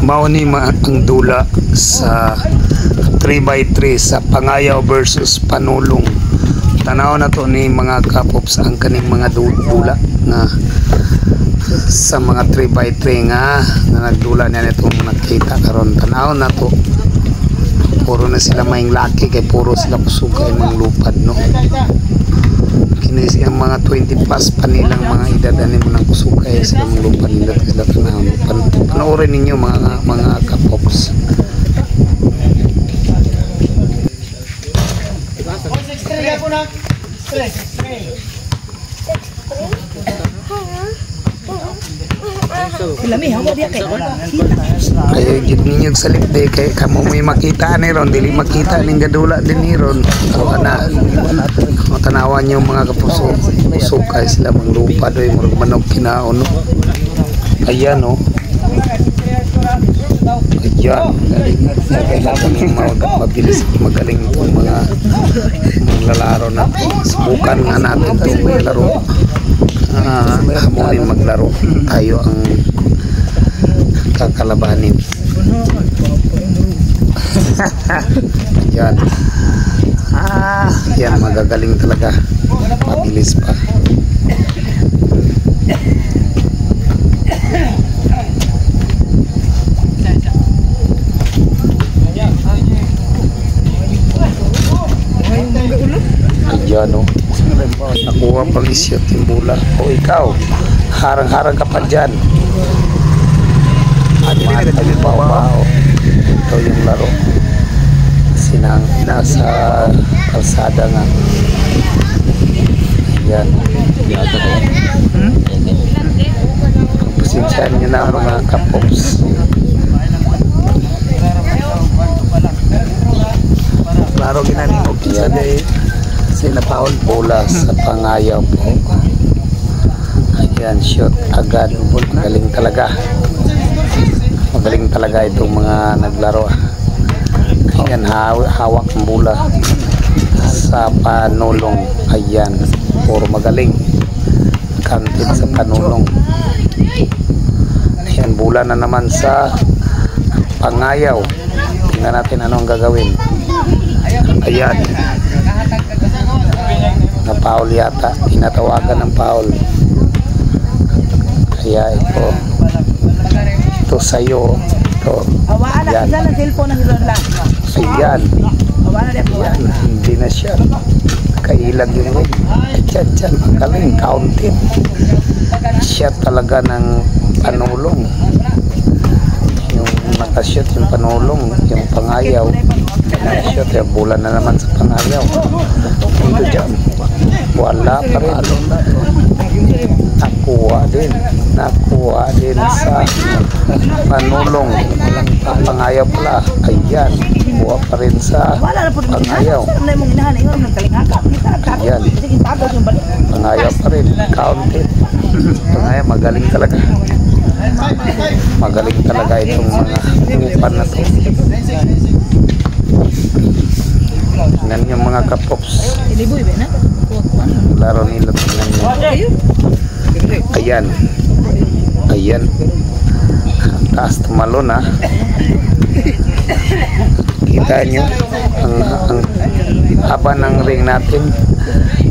Mao ni ang dula sa 3x3 sa Pangayaw versus Panulong. Tanaw na to ni mga kapops ang kaning mga dula nga sa mga 3x3 nga nagdula niya itong nakita karon. Tanaw na to, puro na sila maing laki kay puro sila kusugay ng lupad, no. Kini siyang mga 20 plus pa nilang mga edad ani mo nang kusugay sila ng lupad nila sila tanaw. Panoorin ninyo mga kapops. Kaya gid ninyo salip de kay kamo may makita ni ron dili makita ning gadula din ni ron ana tanawan niyo mga kapuso usukay sila manglupad oy murag manok kinaon no. Ayan no. Ayan mabilis magaling itong mga maglalaro natin. Subukan nga natin itong maglaro. Hamunin maglaro tayo ang kakalabanin. Yan yan magagaling talaga, mabilis pa. Ayan o, nakuha pang isyot yung bula. O ikaw, harang-harang ka pa dyan. At babaw. Ito yung laro. Sinang nasa kalsada nga. Ayan. Pasensyahan nyo na mga kapops. Laro ginani mo kisa day sinapaon bola sa Pangayaw po. Ayan, shoot agad. Magaling talaga. Magaling talaga itong mga naglaro. Ayan, hawak ang bola sa Panulong. Ayan, puro magaling. Kantin sa Panulong. Ayan, bola na naman sa Pangayaw. Tingnan natin anong gagawin. Ayan, na foul yata, tinatawagan ng foul. Kaya ito sa'yo ito. Ayan, ayan, ayan, hindi na siya kailag yung ring. Diyan, magaling counting siya talaga ng Panulong. Yung nakashoot yung Panulong, yung Pangayaw nakashoot, yung bulan na naman sa Pangayaw. Ito dyan, wala pa rin. Nakuha din sa Panulong. Pangayaw pala, ayan, kuha pa rin sa Pangayaw. Ayan, Pangayaw pa rin, counted. Pangayaw, magaling talaga. Magaling talaga itong mga upan na to. Tingnan yung mga kapops, laro nila. Tingnan nyo. Ayan, ayan, taas tumalon ha. Kita nyo ang haba ng ring natin,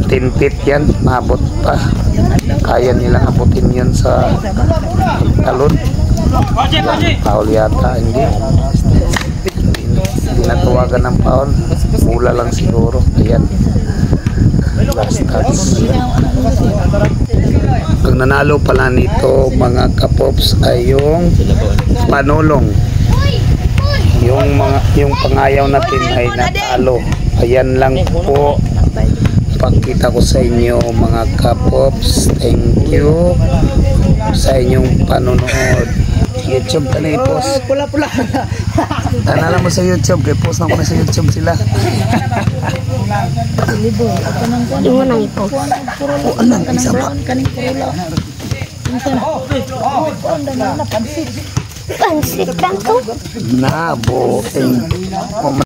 10 feet yan, maabot pa. Kaya nilang abutin yun sa talon. Paul yata, hindi natawagan ng Paul, mula lang siguro. Ayan, last touch. Ang nanalo pala nito mga kapops ay yung Panulong. Yung Pangayaw natin ay natalo. Ayan lang po, pakita ko sa inyo mga kapops. Thank you sa inyong panonood. YouTube ka na i-post. Pula-pula. Tanala mo sa YouTube, i-post na ko na sa YouTube sila. Hindi mo nang i-post. O alam, isa ba? Pansit kan to? Nabo.